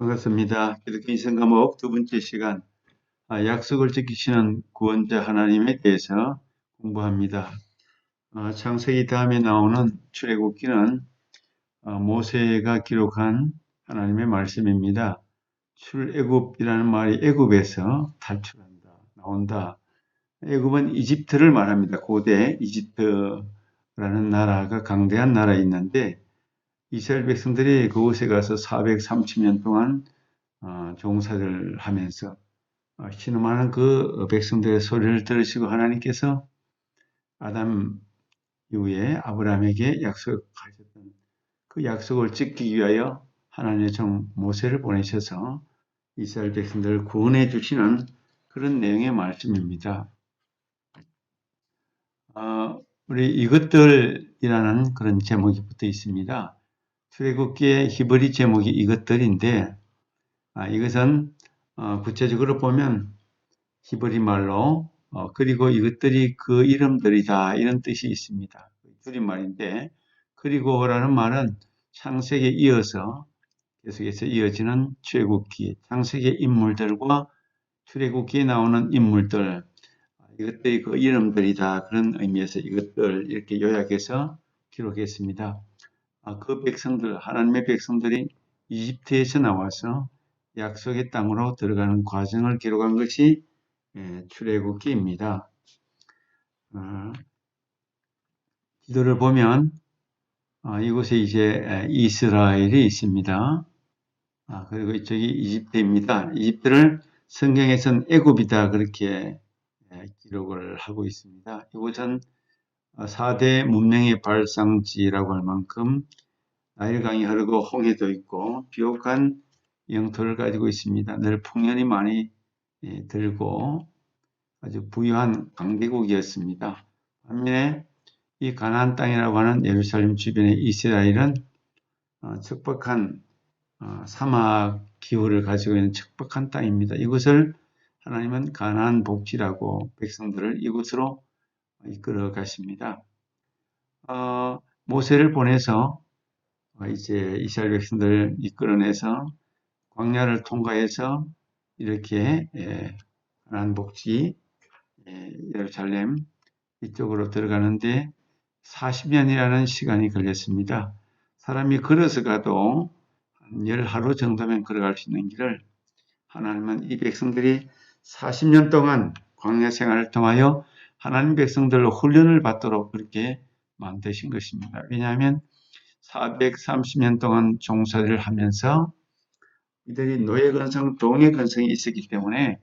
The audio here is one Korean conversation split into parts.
반갑습니다. 기독교 인생 과목 두 번째 시간, 약속을 지키시는 구원자 하나님에 대해서 공부합니다. 창세기 다음에 나오는 출애굽기는 모세가 기록한 하나님의 말씀입니다. 출애굽이라는 말이 애굽에서 탈출한다, 나온다. 애굽은 이집트를 말합니다. 고대 이집트라는 나라가 강대한 나라에 있는데 이스라엘 백성들이 그곳에 가서 430년 동안 종사를 하면서 신음하는 그 백성들의 소리를 들으시고 하나님께서 아담 이후에 아브라함에게 약속하셨던 그 약속을 지키기 위하여 하나님의 종 모세를 보내셔서 이스라엘 백성들을 구원해 주시는 그런 내용의 말씀입니다. 우리 이것들이라는 그런 제목이 붙어 있습니다. 출애굽기의 히브리 제목이 이것들인데 이것은 구체적으로 보면 히브리 말로 그리고 이것들이 그 이름들이다 이런 뜻이 있습니다. 줄임말인데 그리고라는 말은 창세기에 이어서 계속해서 이어지는 출애굽기, 창세기의 인물들과 출애굽기에 나오는 인물들 이것들이 그 이름들이다 그런 의미에서 이것들 이렇게 요약해서 기록했습니다. 그 백성들 하나님의 백성들이 이집트에서 나와서 약속의 땅으로 들어가는 과정을 기록한 것이 출애굽기입니다. 지도를 보면 이곳에 이제 이스라엘이 있습니다. 그리고 이쪽이 이집트입니다. 이집트를 성경에서는 애굽이다 그렇게 기록을 하고 있습니다. 이곳은 4대 문명의 발상지라고 할 만큼 나일강이 흐르고 홍해도 있고 비옥한 영토를 가지고 있습니다. 늘 풍년이 많이 들고 아주 부유한 강대국이었습니다. 반면에 이 가나안 땅이라고 하는 예루살렘 주변의 이스라엘은 척박한 사막 기후를 가지고 있는 척박한 땅입니다. 이곳을 하나님은 가나안 복지라고 백성들을 이곳으로 이끌어 가십니다. 모세를 보내서 이제 이스라엘 백성들을 이끌어내서 광야를 통과해서 이렇게 가나안 복지 예루살렘 이쪽으로 들어가는데 40년이라는 시간이 걸렸습니다. 사람이 걸어서 가도 한 10하루 정도면 걸어갈 수 있는 길을 하나님은 이 백성들이 40년 동안 광야 생활을 통하여 하나님 백성들로 훈련을 받도록 그렇게 만드신 것입니다. 왜냐하면 430년 동안 종사를 하면서 이들이 노예 근성, 동의 근성이 있었기 때문에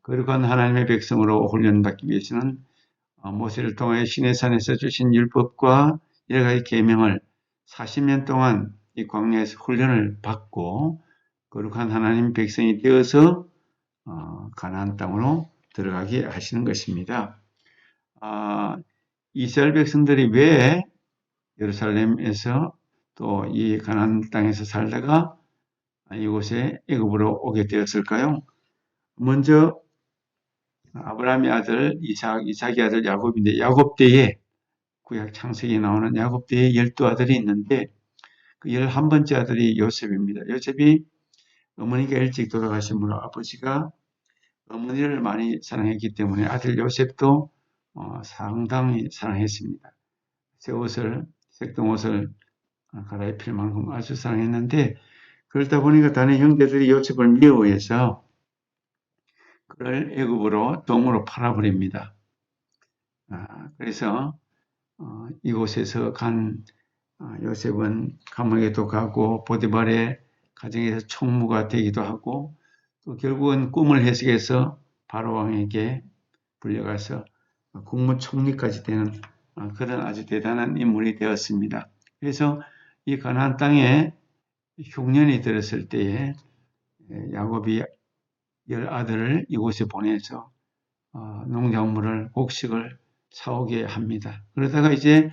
거룩한 하나님의 백성으로 훈련받기 위해서는 모세를 통하여 시내산에서 주신 율법과 여러 가지 계명을 40년 동안 이 광야에서 훈련을 받고 거룩한 하나님 백성이 되어서 가나안 땅으로 들어가게 하시는 것입니다. 이스라엘 백성들이 왜 예루살렘에서 또 이 가나안 땅에서 살다가 이곳에 애굽으로 오게 되었을까요? 먼저 아브라함의 아들 이삭의 아들 야곱인데 야곱 때에 구약 창세기에 나오는 야곱 때에 12아들이 있는데 그 11번째 아들이 요셉입니다. 요셉이 어머니가 일찍 돌아가시므로 아버지가 어머니를 많이 사랑했기 때문에 아들 요셉도 상당히 사랑했습니다. 새 옷을 색동 옷을 갈아입힐 만큼 아주 사랑했는데 그러다 보니까 다른 형제들이 요셉을 미워해서 그를 애굽으로 동으로 팔아버립니다. 그래서 이곳에서 간 요셉은 감옥에도 가고 보디발의 가정에서 총무가 되기도 하고 또 결국은 꿈을 해석해서 바로 왕에게 불려가서 국무총리까지 되는 그런 아주 대단한 인물이 되었습니다. 그래서 이 가나안 땅에 흉년이 들었을 때에 야곱이 10아들을 이곳에 보내서 농작물을 곡식을 사오게 합니다. 그러다가 이제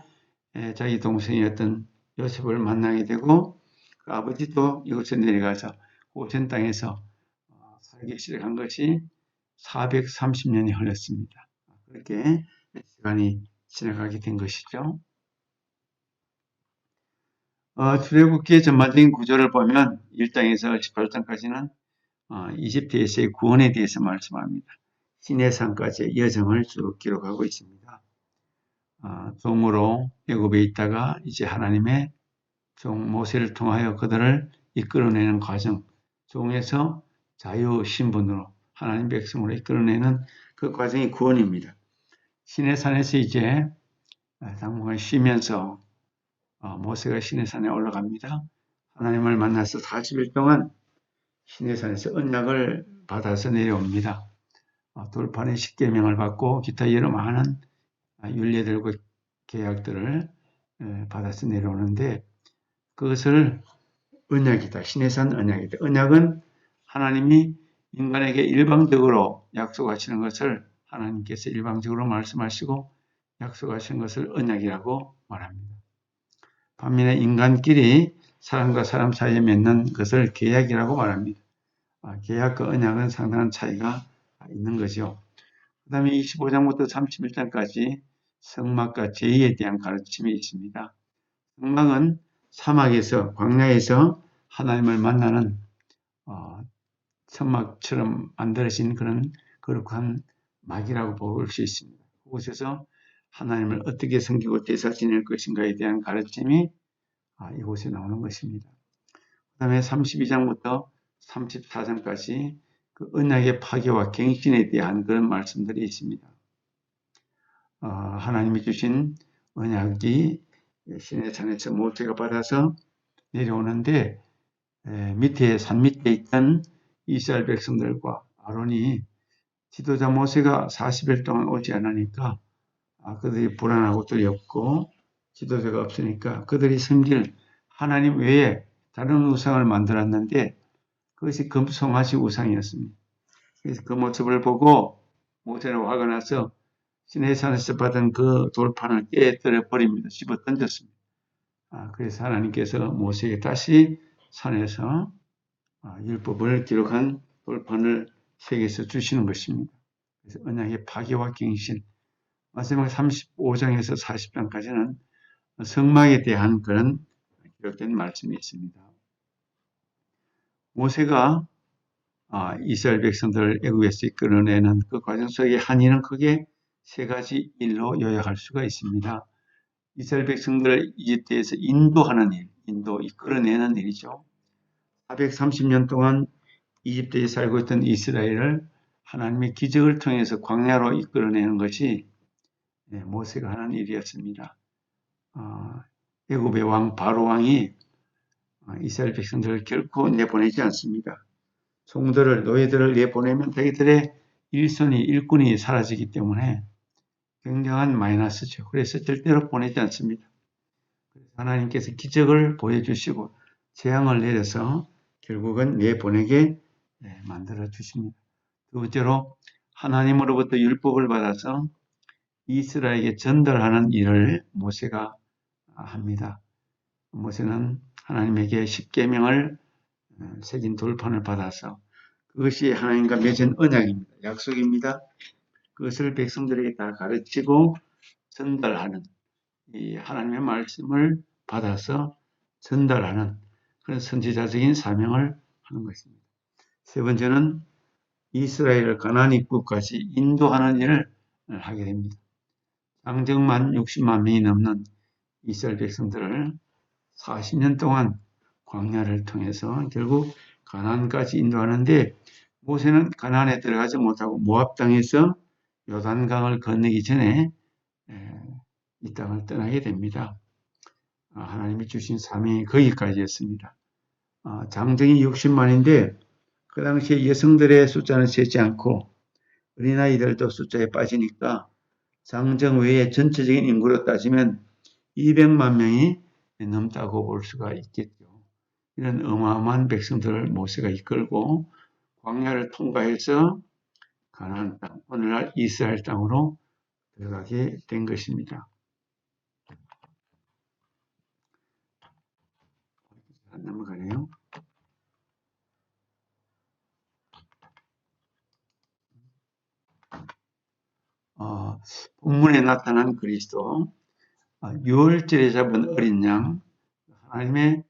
자기 동생이었던 요셉을 만나게 되고 그 아버지도 이곳에 내려가서 고센 땅에서 살기 시작한 것이 430년이 흘렀습니다. 그렇게 시간이 지나가게 된 것이죠. 출애굽기의 전반적인 구조를 보면 1장에서 18장까지는 이집트에서의 구원에 대해서 말씀합니다. 시내산까지의 여정을 쭉 기록하고 있습니다. 종으로 애굽에 있다가 이제 하나님의 종 모세를 통하여 그들을 이끌어내는 과정, 종에서 자유 신분으로 하나님 백성으로 이끌어내는 그 과정이 구원입니다. 시내산에서 이제 당분간 쉬면서 모세가 시내산에 올라갑니다. 하나님을 만나서 40일 동안 시내산에서 언약을 받아서 내려옵니다. 돌판의 십계명을 받고 기타 여러 많은 율례들과 계약들을 받아서 내려오는데 그것을 언약이다. 시내산 언약이다. 언약은 하나님이 인간에게 일방적으로 약속하시는 것을 하나님께서 일방적으로 말씀하시고 약속하신 것을 언약이라고 말합니다. 반면에 인간끼리 사람과 사람 사이에 맺는 것을 계약이라고 말합니다. 계약과 언약은 상당한 차이가 있는 거죠. 그 다음에 25장부터 31장까지 성막과 제의에 대한 가르침이 있습니다. 성막은 사막에서 광야에서 하나님을 만나는 성막처럼 만들어진 그런 거룩한 막이라고 볼 수 있습니다. 그곳에서 하나님을 어떻게 섬기고 제사 지낼 것인가에 대한 가르침이 이곳에 나오는 것입니다. 그 다음에 32장부터 34장까지 그 언약의 파괴와 갱신에 대한 그런 말씀들이 있습니다. 하나님이 주신 언약이 시내산에서 모세가 받아서 내려오는데 밑에 산 밑에 있던 이스라엘 백성들과 아론이 지도자 모세가 40일 동안 오지 않으니까 그들이 불안하고 두렵고 지도자가 없으니까 그들이 섬길 하나님 외에 다른 우상을 만들었는데 그것이 금송아지 우상이었습니다. 그래서 그 모습을 보고 모세는 화가 나서 시내산에서 받은 그 돌판을 깨뜨려 버립니다. 집어 던졌습니다. 그래서 하나님께서 모세에게 다시 산에서 율법을 기록한 돌판을 세계에서 주시는 것입니다. 그래서 언약의 파괴와 갱신, 마지막 35장에서 40장까지는 성막에 대한 그런 기록된 말씀이 있습니다. 모세가 이스라엘 백성들을 애굽에서 이끌어내는 그 과정 속에 한이는 크게 세 가지 일로 요약할 수가 있습니다. 이스라엘 백성들을 이집트에서 인도하는 일, 이끌어내는 일이죠. 430년 동안 이집트에 살고 있던 이스라엘을 하나님의 기적을 통해서 광야로 이끌어내는 것이 모세가 하는 일이었습니다. 애굽의 왕 바로 왕이 이스라엘 백성들을 결코 내보내지 않습니다. 종들을 노예들을 내보내면 자기들의 일꾼이 사라지기 때문에 굉장한 마이너스죠. 그래서 절대로 보내지 않습니다. 하나님께서 기적을 보여주시고 재앙을 내려서 결국은 내보내게 만들어 주십니다. 두 번째로 하나님으로부터 율법을 받아서 이스라엘에게 전달하는 일을 모세가 합니다. 모세는 하나님에게 십계명을 새긴 돌판을 받아서 그것이 하나님과 맺은 언약입니다. 약속입니다. 그것을 백성들에게 다 가르치고 전달하는 이 하나님의 말씀을 받아서 전달하는 그런 선지자적인 사명을 하는 것입니다. 세 번째는 이스라엘을 가나안 입국까지 인도하는 일을 하게 됩니다. 장정만 60만 명이 넘는 이스라엘 백성들을 40년 동안 광야를 통해서 결국 가나안까지 인도하는데 모세는 가나안에 들어가지 못하고 모압 땅에서 요단강을 건너기 전에 이 땅을 떠나게 됩니다. 하나님이 주신 사명이 거기까지였습니다. 장정이 60만인데 그 당시에 여성들의 숫자는 세지 않고 어린아이들도 숫자에 빠지니까 장정 외에 전체적인 인구로 따지면 200만 명이 넘다고 볼 수가 있겠죠. 이런 어마어마한 백성들을 모세가 이끌고 광야를 통과해서 가나안 땅, 오늘날 이스라엘 땅으로 들어가게 된 것입니다. 넘어가네요. 본문에 나타난 그리스도, 6월절에 잡은 어린 양, 하나님의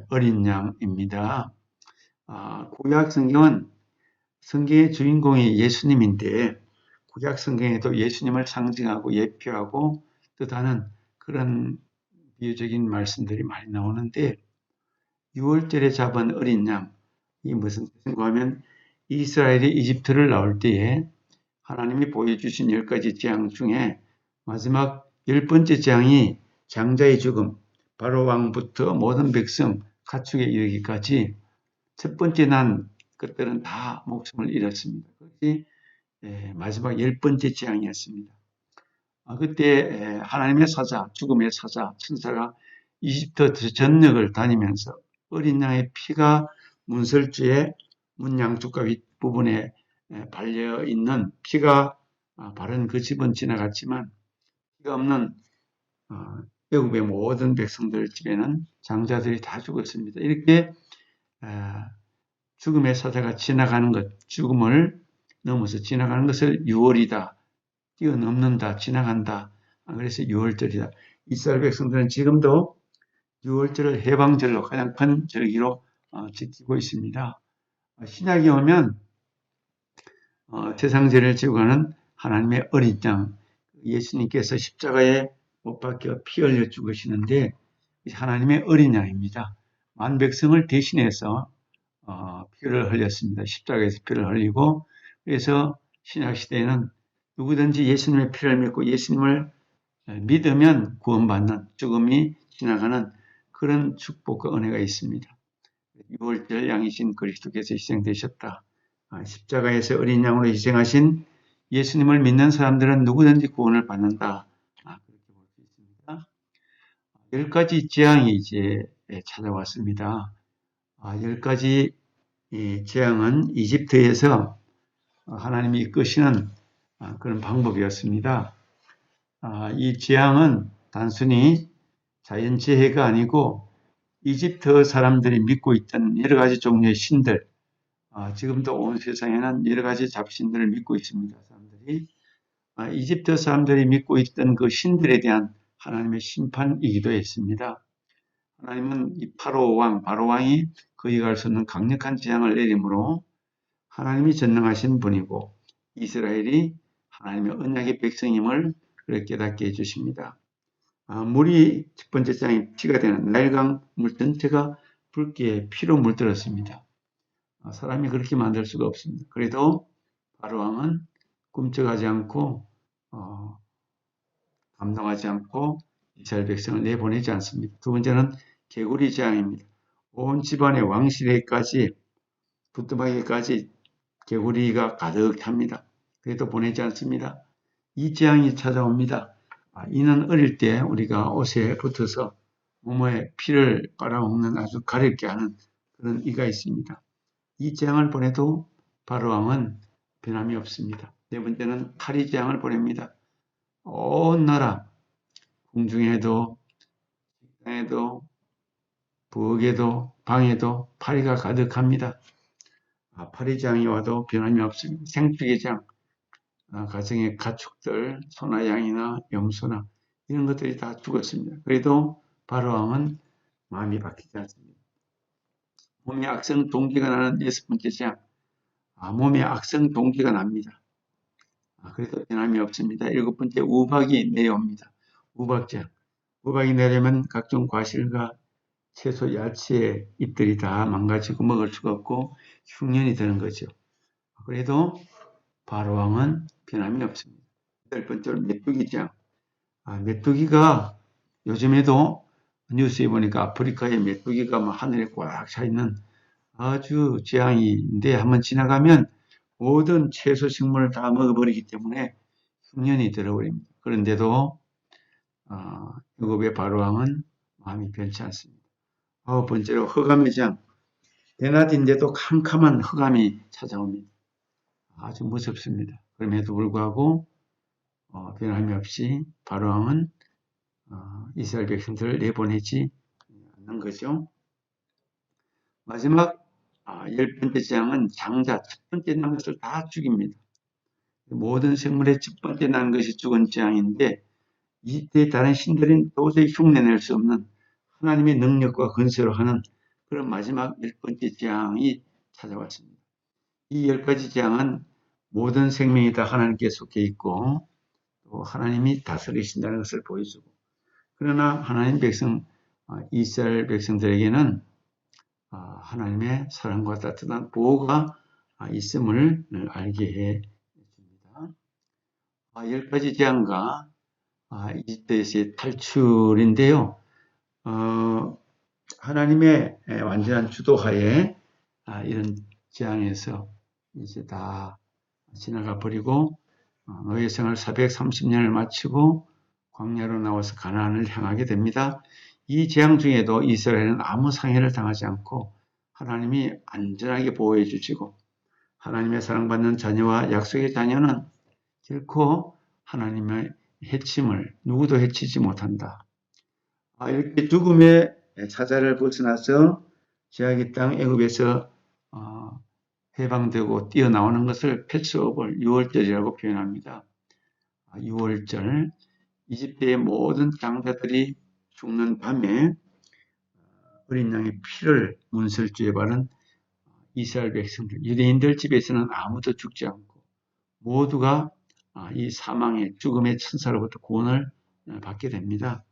어린 양입니다. 구약 성경은 성경의 주인공이 예수님인데 구약 성경에도 예수님을 상징하고 예표하고 뜻하는 그런 비유적인 말씀들이 많이 나오는데 6월절에 잡은 어린 양이 무슨 뜻인가 하면 이스라엘이 이집트를 나올 때에 하나님이 보여주신 10가지 재앙 중에 마지막 10번째 재앙이 장자의 죽음, 바로 왕부터 모든 백성 가축에 이르기까지 첫 번째 난 것들은 다 목숨을 잃었습니다. 그것이 마지막 10번째 재앙이었습니다. 그때 하나님의 사자, 죽음의 사자, 천사가 이집트 전역을 다니면서 어린 양의 피가 문설주의 문 양쪽과 윗부분에 발려있는 피가 바른 그 집은 지나갔지만 피가 없는 애굽의 모든 백성들 집에는 장자들이 다 죽었습니다. 이렇게 죽음의 사자가 지나가는 것, 죽음을 넘어서 지나가는 것을 6월이다. 뛰어넘는다, 지나간다. 그래서 6월절이다. 이스라엘 백성들은 지금도 6월절을 해방절로 가장 큰 절기로 지키고 있습니다. 신약에 오면 세상죄를 지고 가는 하나님의 어린 양, 예수님께서 십자가에 못 박혀 피 흘려 죽으시는데 하나님의 어린 양입니다. 만 백성을 대신해서 피를 흘렸습니다. 십자가에서 피를 흘리고 그래서 신약시대에는 누구든지 예수님의 피를 믿고 예수님을 믿으면 구원받는 죽음이 지나가는 그런 축복과 은혜가 있습니다. 6월절 양이신 그리스도께서 희생되셨다. 십자가에서 어린 양으로 희생하신 예수님을 믿는 사람들은 누구든지 구원을 받는다. 그렇게 볼 수 있습니다. 10가지 재앙이 이제 찾아왔습니다. 10가지 재앙은 이집트에서 하나님이 이끄시는 그런 방법이었습니다. 이 재앙은 단순히 자연재해가 아니고 이집트 사람들이 믿고 있던 여러 가지 종류의 신들, 지금도 온 세상에는 여러 가지 잡신들을 믿고 있습니다. 사람들이 이집트 사람들이 믿고 있던 그 신들에 대한 하나님의 심판이기도 했습니다. 하나님은 이 바로 왕이 거역할 수 없는 강력한 재앙을 내림으로 하나님이 전능하신 분이고 이스라엘이 하나님의 언약의 백성임을 깨닫게 해주십니다. 물이 첫 번째 장이 피가 되는 나일강 물 전체가 붉게 피로 물들었습니다. 사람이 그렇게 만들 수가 없습니다. 그래도 바로왕은 꿈쩍하지 않고 감동하지 않고 이스라엘 백성을 내보내지 않습니다. 두 번째는 개구리 재앙입니다. 온 집안의 왕실에까지 부뚜막에까지 개구리가 가득합니다. 그래도 보내지 않습니다. 이 재앙이 찾아옵니다. 이는 어릴 때 우리가 옷에 붙어서 몸에 피를 빨아먹는 아주 가렵게 하는 그런 이가 있습니다. 이 재앙을 보내도 바로왕은 변함이 없습니다. 네 번째는 파리 재앙을 보냅니다. 온 나라, 궁중에도, 식당에도, 부엌에도, 방에도 파리가 가득합니다. 파리 재앙이 와도 변함이 없습니다. 생축의 재앙, 가정의 가축들, 소나 양이나 염소나 이런 것들이 다 죽었습니다. 그래도 바로왕은 마음이 바뀌지 않습니다. 몸에 악성 동기가 나는 6번째 재앙, 몸에 악성 동기가 납니다. 그래도 변함이 없습니다. 7번째 우박이 내려옵니다. 우박재앙, 우박이 내려면 각종 과실과 채소, 야채 잎들이 다 망가지고 먹을 수가 없고 흉년이 되는 거죠. 그래도 바로왕은 변함이 없습니다. 8번째로 메뚜기 재앙. 메뚜기가 요즘에도 뉴스에 보니까 아프리카에 메뚜기가 막 하늘에 꽉 차 있는 아주 재앙인데 한번 지나가면 모든 채소 식물을 다 먹어버리기 때문에 흉년이 들어버립니다. 그런데도 애굽의 바로왕은 마음이 변치 않습니다. 9번째로 흑암의 재앙. 대낮인데도 캄캄한 흑암이 찾아옵니다. 아주 무섭습니다. 그럼에도 불구하고 변함이 없이 바로왕은 이스라엘 백성들을 내보내지 않는 거죠. 마지막 10번째 재앙은 장자, 첫 번째 난 것을 다 죽입니다. 모든 생물의 첫 번째 난 것이 죽은 재앙인데 이때 다른 신들은 도저히 흉내낼 수 없는 하나님의 능력과 건설을 하는 그런 마지막 10번째 재앙이 찾아왔습니다. 이 10가지 재앙은 모든 생명이 다 하나님께 속해 있고 또 하나님이 다스리신다는 것을 보여주고, 그러나 하나님 백성 이스라엘 백성들에게는 하나님의 사랑과 따뜻한 보호가 있음을 알게 해 줍니다. 10가지 재앙과 이집트에서의 탈출인데요. 하나님의 완전한 주도하에 이런 재앙에서 이제 다 지나가 버리고 노예 생활 430년을 마치고 광야로 나와서 가나안을 향하게 됩니다. 이 재앙 중에도 이스라엘은 아무 상해를 당하지 않고 하나님이 안전하게 보호해 주시고, 하나님의 사랑받는 자녀와 약속의 자녀는 결코 하나님의 해침을 누구도 해치지 못한다. 이렇게 죽음의 사자를 벗어나서 제약의 땅 애굽에서 해방되고 뛰어나오는 것을 패스오버 유월절이라고 표현합니다. 유월절, 이집트의 모든 장자들이 죽는 밤에 어린 양의 피를 문설주에 바른 이스라엘 백성들, 유대인들 집에서는 아무도 죽지 않고 모두가 이 사망의 죽음의 천사로부터 구원을 받게 됩니다.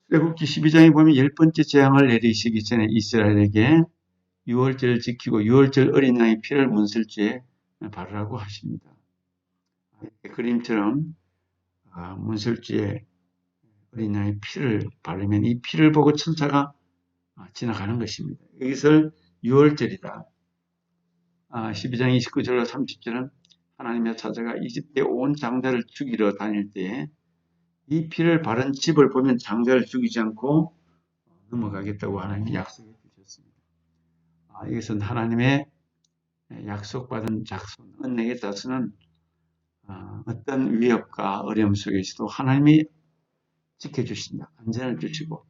출애굽기 12장에 보면 10번째 재앙을 내리시기 전에 이스라엘에게 유월절을 지키고 유월절 어린 양의 피를 문설주에 바르라고 하십니다. 그림처럼 문설주에 어린 양의 피를 바르면 이 피를 보고 천사가 지나가는 것입니다. 여기서 유월절이다. 12장 29절로 30절은 하나님의 사자가 이집트의 온 장자를 죽이러 다닐 때에 이 피를 바른 집을 보면 장자를 죽이지 않고 넘어가겠다고 하나님이 약속해 주셨습니다. 이것은 하나님의 약속받은 자손, 은혜의 자손은 어떤 위협과 어려움 속에서도 하나님이 지켜주신다. 안전을 주시고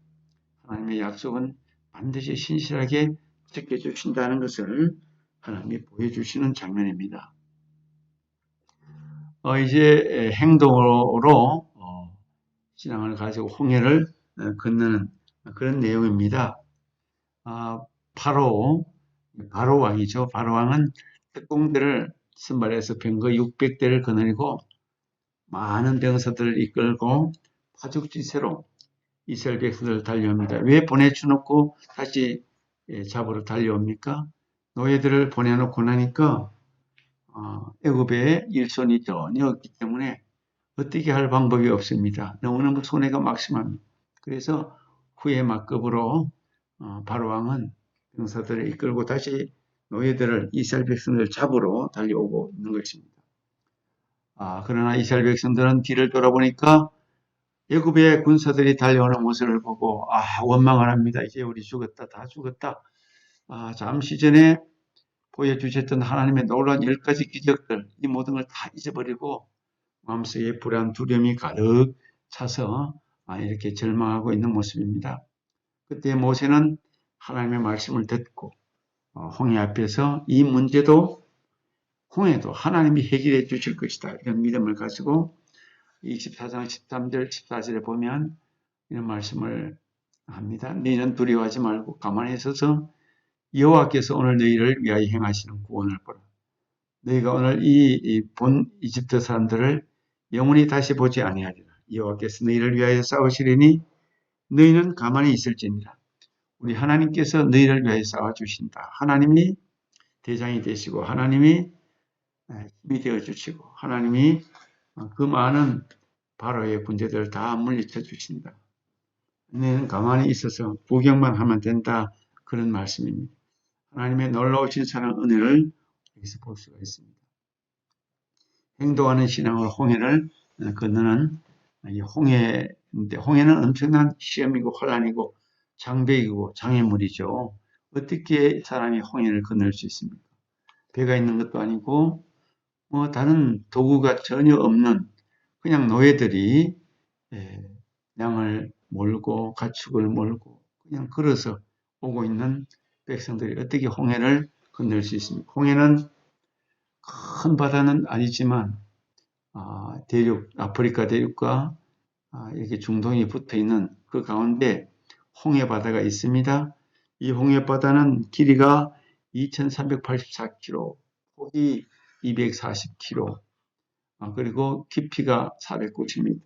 하나님의 약속은 반드시 신실하게 지켜주신다는 것을 하나님이 보여주시는 장면입니다. 이제 행동으로 신앙을 가지고 홍해를 건너는 그런 내용입니다. 바로 왕이죠. 바로 왕은 특공대를 선발해서 병거 600대를 거느리고 많은 병사들을 이끌고 파죽지세로 이스라엘 백성들을 달려옵니다. 왜 보내주놓고 다시 잡으러 달려옵니까? 노예들을 보내놓고 나니까 애굽에 일손이 전혀 없기 때문에 어떻게 할 방법이 없습니다. 너무너무 손해가 막심합니다. 그래서 후에 막급으로 바로왕은 병사들을 이끌고 다시 노예들을 이스라엘 백성들을 잡으러 달려오고 있는 것입니다. 그러나 이스라엘 백성들은 뒤를 돌아보니까 애굽의 군사들이 달려오는 모습을 보고 원망을 합니다. 이제 우리 죽었다, 다 죽었다. 잠시 전에 보여주셨던 하나님의 놀라운 10가지 기적들, 이 모든 걸 다 잊어버리고 마음속에 불안, 두려움이 가득 차서 이렇게 절망하고 있는 모습입니다. 그때 모세는 하나님의 말씀을 듣고 홍해 앞에서 이 문제도 홍해도 하나님이 해결해 주실 것이다. 이런 믿음을 가지고 24장 13절 14절에 보면 이런 말씀을 합니다. 너희는 두려워하지 말고 가만히 있어서 여호와께서 오늘 너희를 위하여 행하시는 구원을 보라. 너희가 오늘 이 본 이집트 사람들을 영원히 다시 보지 아니하리라. 여호와께서 너희를 위하여 싸우시리니 너희는 가만히 있을지니라. 우리 하나님께서 너희를 위하여 싸워주신다. 하나님이 대장이 되시고 하나님이 힘이 되어주시고 하나님이 그 많은 바로의 군대들을 다 물리쳐 주신다. 너희는 가만히 있어서 구경만 하면 된다. 그런 말씀입니다. 하나님의 놀라우신 사랑 은혜를 여기서 볼 수가 있습니다. 행동하는 신앙으로 홍해를 건너는 이 홍해인데, 홍해는 엄청난 시험이고 혼란이고 장벽이고 장애물이죠. 어떻게 사람이 홍해를 건널 수 있습니까? 배가 있는 것도 아니고 다른 도구가 전혀 없는 그냥 노예들이 양을 몰고 가축을 몰고 그냥 걸어서 오고 있는 백성들이 어떻게 홍해를 건널 수 있습니까? 홍해는 큰 바다는 아니지만 대륙, 아프리카 대륙과 이렇게 중동이 붙어 있는 그 가운데 홍해바다가 있습니다. 이 홍해바다는 길이가 2384km, 폭이 240km, 그리고 깊이가 490m.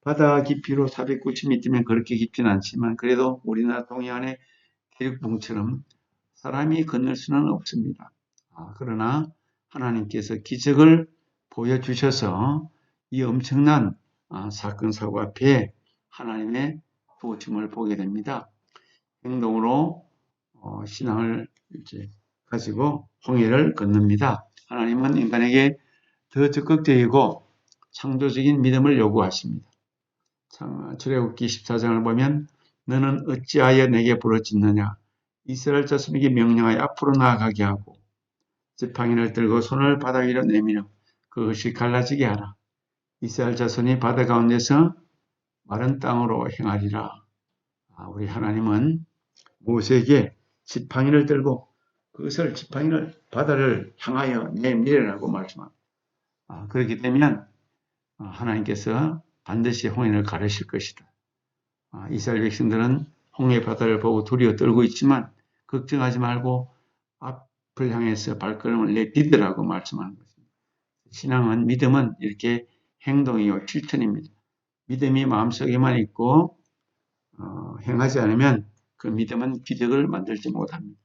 바다 깊이로 490m면 그렇게 깊지는 않지만 그래도 우리나라 동해안의 기륙봉처럼 사람이 건널 수는 없습니다. 그러나 하나님께서 기적을 보여주셔서 이 엄청난 사건 사고 앞에 하나님의 도우심을 보게 됩니다. 행동으로 신앙을 이제 가지고 홍해를 건넙니다. 하나님은 인간에게 더 적극적이고 창조적인 믿음을 요구하십니다. 출애굽기 14장을 보면 너는 어찌하여 내게 부르짖느냐 이스라엘 자손에게 명령하여 앞으로 나아가게 하고 지팡이를 들고 손을 바다 위로 내밀어 그것이 갈라지게 하라. 이스라엘 자손이 바다 가운데서 마른 땅으로 행하리라. 우리 하나님은 모세에게 지팡이를 들고 그것을 지팡이를 바다를 향하여 내밀으라고 말씀합니다. 그렇게 되면 하나님께서 반드시 홍해를 가르실 것이다. 이스라엘 백성들은 홍해 바다를 보고 두려워 떨고 있지만 걱정하지 말고 앞을 향해서 발걸음을 내디디라고 말씀하는 것입니다. 신앙은 믿음은 이렇게 행동이요 실천입니다. 믿음이 마음속에만 있고 행하지 않으면 그 믿음은 기적을 만들지 못합니다.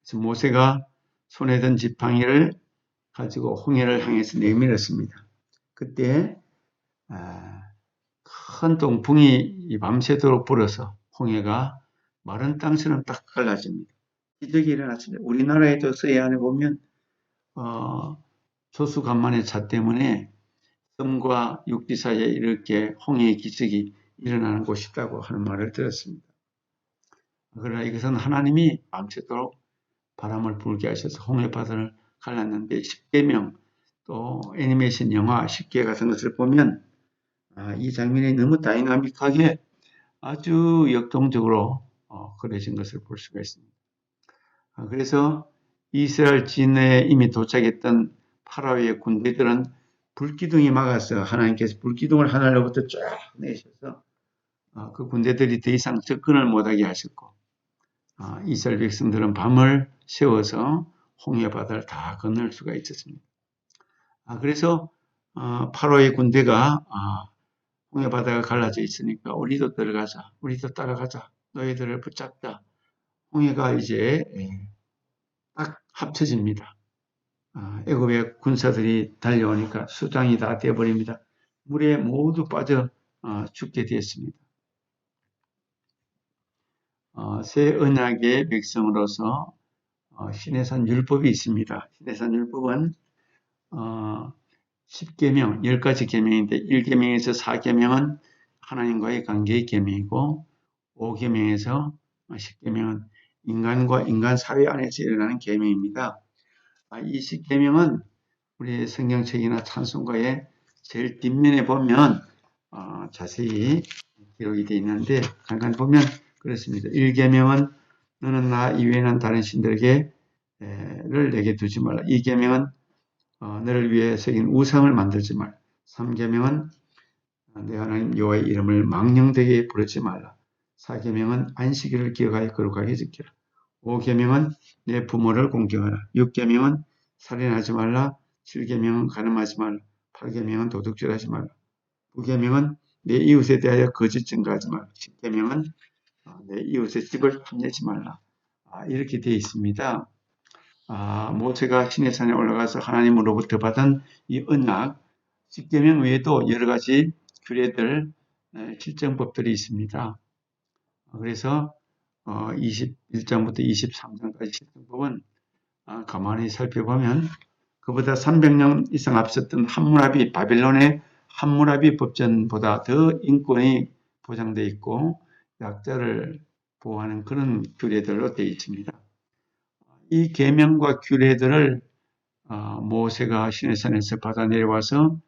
그래서 모세가 손에 든 지팡이를 가지고 홍해를 향해서 내밀었습니다. 그때 큰 동풍이 밤새도록 불어서 홍해가 마른 땅처럼 딱 갈라집니다. 기적이 일어났습니다. 우리나라에도 서해안에 보면 조수간만의 차 때문에 섬과 육지 사이에 이렇게 홍해의 기적이 일어나는 곳이 있다고 하는 말을 들었습니다. 그러나 이것은 하나님이 밤새도록 바람을 불게 하셔서 홍해 바다를 갈랐는데 10계명 또 애니메이션 영화 10계 같은 것을 보면 이 장면이 너무 다이나믹하게 아주 역동적으로 그려진 것을 볼 수가 있습니다. 그래서 이스라엘 진해에 이미 도착했던 파라오의 군대들은 불기둥이 막아서 하나님께서 불기둥을 하늘로부터 쫙 내셔서 그 군대들이 더 이상 접근을 못하게 하셨고 이스라엘 백성들은 밤을 세워서 홍해 바다를 다 건널 수가 있었습니다. 그래서 파라오의 군대가 홍해 바다가 갈라져 있으니까 우리도 들어가자, 우리도 따라가자, 너희들을 붙잡자. 홍해가 이제 딱 합쳐집니다. 애굽의 군사들이 달려오니까 수장이 다 되어버립니다. 물에 모두 빠져 죽게 되었습니다. 새 언약의 백성으로서 시내산 율법이 있습니다. 시내산 율법은 10계명, 10가지 계명인데 1계명에서 4계명은 하나님과의 관계의 계명이고 5계명에서 10계명은 인간과 인간 사회 안에서 일어나는 계명입니다. 이 10계명은 우리 성경책이나 찬송가의 제일 뒷면에 보면 자세히 기록이 되어 있는데 잠깐 보면 그렇습니다. 1계명은 너는 나 이외에는 다른 신들에게를 내게 두지 말라. 2계명은 너를 위해 새긴 우상을 만들지 말라. 3계명은 내 하나님 여호와의 이름을 망령되게 부르지 말라. 4계명은 안식일을 기억하여 거룩하게 지키라. 5계명은 내 부모를 공경하라. 6계명은 살인하지 말라. 7계명은 간음하지 말라. 8계명은 도둑질하지 말라. 9계명은 내 이웃에 대하여 거짓 증거하지 말라. 10계명은 내 이웃의 집을 탐내지 말라. 이렇게 되어 있습니다. 모세가 시내산에 올라가서 하나님으로부터 받은 이 언약, 10계명 외에도 여러 가지 규례들, 실정법들이 있습니다. 그래서 21장부터 23장까지 실정법은 가만히 살펴보면 그보다 300년 이상 앞섰던 함무라비, 바빌론의 함무라비 법전보다 더 인권이 보장되어 있고 약자를 보호하는 그런 규례들로 되어 있습니다. 이 계명과 규례들을 모세가 시내산에서 받아 내려와서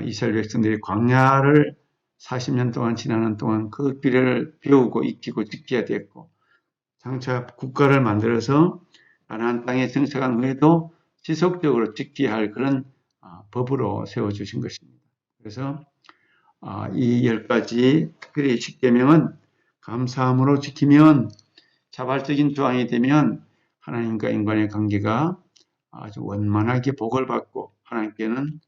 이스라엘 백성들이 광야를 40년 동안 지나는 동안 그 규례를 배우고 익히고 지켜야 됐고 장차 국가를 만들어서 가나안 땅에 정착한 후에도 지속적으로 지켜야 할 그런 법으로 세워주신 것입니다. 그래서 이 10가지 특별히 10계명은 감사함으로 지키면 자발적인 조항이 되면 하나님과 인간의 관계가 아주 원만하게 복을 받고 하나님께는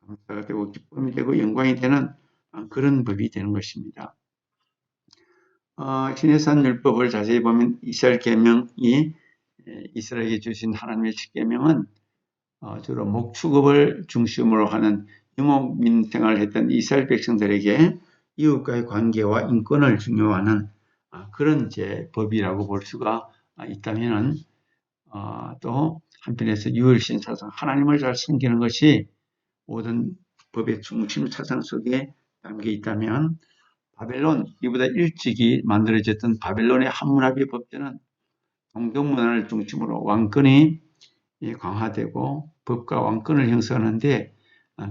감사가 되고 기쁨이 되고 영광이 되는 그런 법이 되는 것입니다. 시내산 율법을 자세히 보면 이스라엘 계명이 이스라엘에게 주신 하나님의 십계명은 주로 목축업을 중심으로 하는 유목민 생활을 했던 이스라엘 백성들에게 이웃과의 관계와 인권을 중요하는 그런 법이라고 볼 수가 있다면은 또 한편에서 유월신 사상, 하나님을 잘 섬기는 것이 모든 법의 중심 사상 속에 담겨 있다면 바벨론, 이보다 일찍이 만들어졌던 바벨론의 한문화비 법제는 동경 문화를 중심으로 왕권이 강화되고 법과 왕권을 형성하는데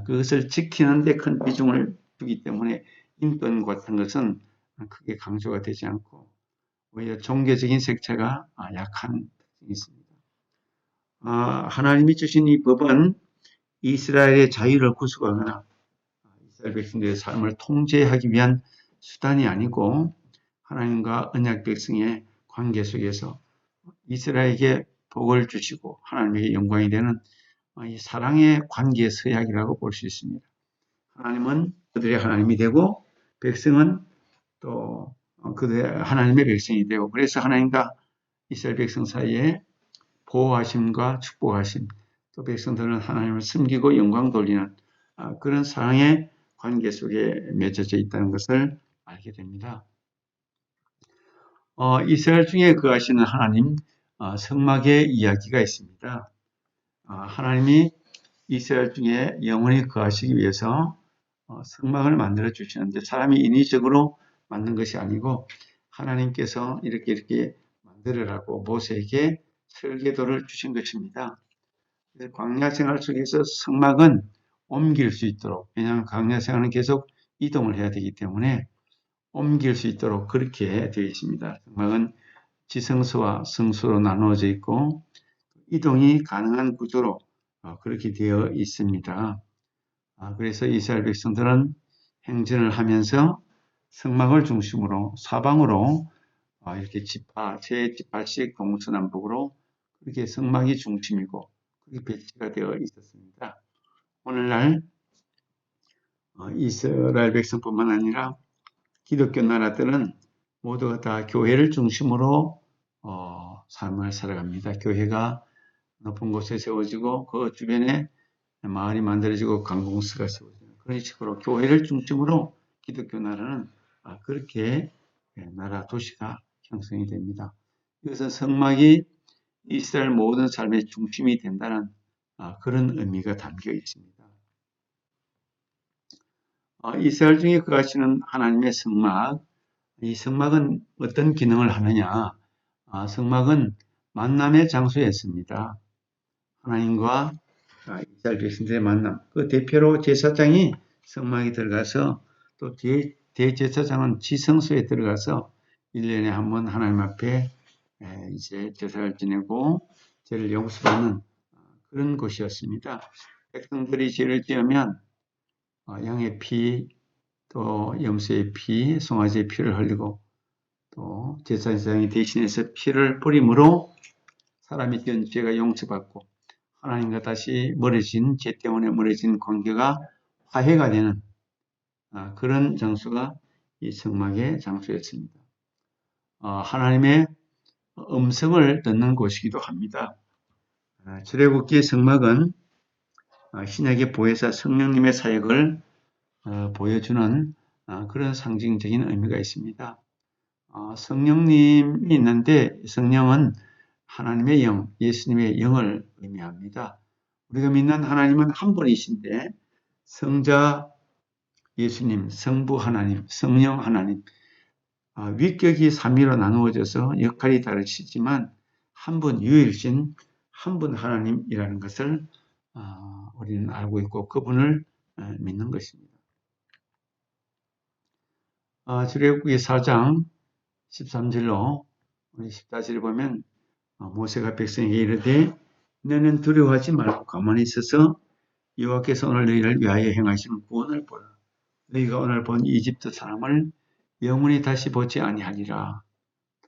그것을 지키는 데 큰 비중을 두기 때문에 인권 같은 것은 크게 강조가 되지 않고 오히려 종교적인 색채가 약한 특징이 있습니다. 하나님이 주신 이 법은 이스라엘의 자유를 구속하거나 이스라엘 백성들의 삶을 통제하기 위한 수단이 아니고 하나님과 언약 백성의 관계 속에서 이스라엘에게 복을 주시고 하나님에게 영광이 되는 이 사랑의 관계 서약이라고 볼 수 있습니다. 하나님은 그들의 하나님이 되고 백성은 또 그들의 하나님의 백성이 되고 그래서 하나님과 이스라엘 백성 사이에 보호하심과 축복하심 또 백성들은 하나님을 섬기고 영광 돌리는 그런 사랑의 관계 속에 맺어져 있다는 것을 알게 됩니다. 이스라엘 중에 거하시는 하나님 성막의 이야기가 있습니다. 하나님이 이스라엘 중에 영원히 거하시기 위해서 성막을 만들어 주시는데 사람이 인위적으로 만든 것이 아니고 하나님께서 이렇게 만들으라고 모세에게 설계도를 주신 것입니다. 광야 생활 속에서 성막은 옮길 수 있도록, 왜냐하면 광야 생활은 계속 이동을 해야 되기 때문에 옮길 수 있도록 그렇게 되어 있습니다. 성막은 지성소와 성소로 나누어져 있고 이동이 가능한 구조로 그렇게 되어 있습니다. 그래서 이스라엘 백성들은 행진을 하면서 성막을 중심으로 사방으로 이렇게 제 지파씩 동서남북으로 그렇게 성막이 중심이고 그렇게 배치가 되어 있었습니다. 오늘날 이스라엘 백성뿐만 아니라 기독교 나라들은 모두가 다 교회를 중심으로 삶을 살아갑니다. 교회가 높은 곳에 세워지고 그 주변에 마을이 만들어지고 관공서가 세워지는 그런 식으로 교회를 중심으로 기독교 나라는 그렇게 나라 도시가 형성이 됩니다. 이것은 성막이 이스라엘 모든 삶의 중심이 된다는 그런 의미가 담겨 있습니다. 이스라엘 중에 거하시는 하나님의 성막, 이 성막은 어떤 기능을 하느냐? 성막은 만남의 장소였습니다. 하나님과 이스라엘 백성들의 만남. 그 대표로 제사장이 성막에 들어가서 또 대제사장은 지성소에 들어가서 1년에 한 번 하나님 앞에 이제 제사를 지내고 죄를 용서받는 그런 곳이었습니다. 백성들이 죄를 지으면 양의 피, 또 염소의 피, 송아지의 피를 흘리고 또 제사장이 대신해서 피를 뿌림으로 사람이 지은 죄가 용서받고 하나님과 다시 멀어진 죄 때문에 멀어진 관계가 화해가 되는 그런 장소가 이 성막의 장소였습니다. 하나님의 음성을 듣는 곳이기도 합니다. 출애굽기의 성막은 신약의 보혜사 성령님의 사역을 보여주는 그런 상징적인 의미가 있습니다. 성령님이 있는데 성령은 하나님의 영, 예수님의 영을 의미합니다. 우리가 믿는 하나님은 한 분이신데 성자 예수님, 성부 하나님, 성령 하나님 위격이 삼위로 나누어져서 역할이 다르시지만 한 분 유일신 한 분 하나님이라는 것을 우리는 알고 있고 그분을 믿는 것입니다. 출애굽기 4장 13절로 우리 14절에 보면 모세가 백성에게 이르되 너는 두려워하지 말고 가만히 있어서 여호와께서 오늘 너희를 위하여 행하시는 구원을 보라. 너희가 오늘 본 이집트 사람을 영원히 다시 보지 아니하리라.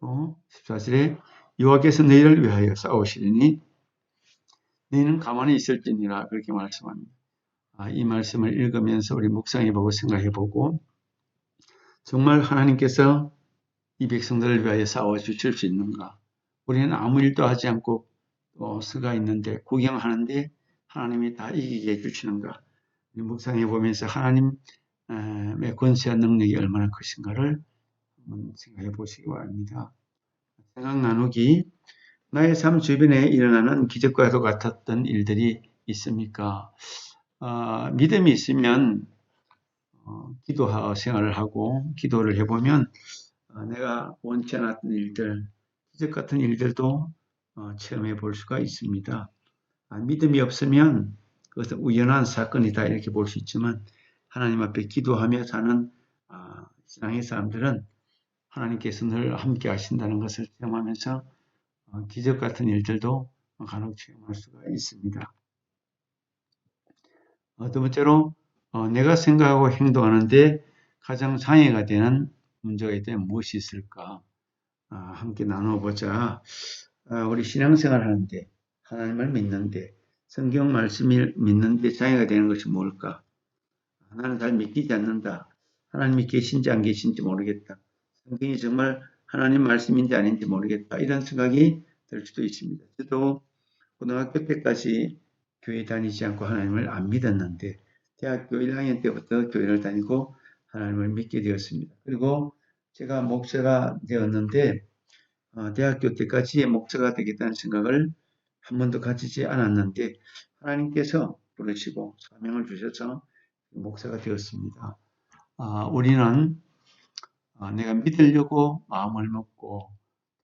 또 14절에 여호와께서 너희를 위하여 싸우시리니 너희는 가만히 있을지니라 그렇게 말씀합니다. 이 말씀을 읽으면서 우리 묵상해보고 생각해보고 정말 하나님께서 이 백성들을 위하여 싸워주실 수 있는가? 우리는 아무 일도 하지 않고 서가 있는데 구경하는데 하나님이 다 이기게 해주시는가? 묵상해보면서 하나님의 권세와 능력이 얼마나 크신가를 한번 생각해 보시기 바랍니다. 생각 나누기. 나의 삶 주변에 일어나는 기적과도 같았던 일들이 있습니까? 믿음이 있으면 기도 생활을 하고 기도를 해보면 내가 원치 않았던 일들, 기적 같은 일들도 체험해 볼 수가 있습니다. 믿음이 없으면 그것은 우연한 사건이다 이렇게 볼 수 있지만 하나님 앞에 기도하며 사는 신앙의 사람들은 하나님께서 늘 함께 하신다는 것을 체험하면서 기적 같은 일들도 간혹 체험할 수가 있습니다. 두 번째로 내가 생각하고 행동하는데 가장 장애가 되는 문제가 있다면 무엇이 있을까? 함께 나눠보자. 우리 신앙생활 하는데 하나님을 믿는데 성경 말씀을 믿는데 장애가 되는 것이 뭘까? 나는 잘 믿기지 않는다. 하나님이 계신지 안 계신지 모르겠다. 성경이 정말 하나님 말씀인지 아닌지 모르겠다. 이런 생각이 들 수도 있습니다. 저도 고등학교 때까지 교회 다니지 않고 하나님을 안 믿었는데 대학교 1학년 때부터 교회를 다니고 하나님을 믿게 되었습니다. 그리고 제가 목사가 되었는데 대학교 때까지 목사가 되겠다는 생각을 한 번도 가지지 않았는데 하나님께서 부르시고 사명을 주셔서 목사가 되었습니다. 우리는 내가 믿으려고 마음을 먹고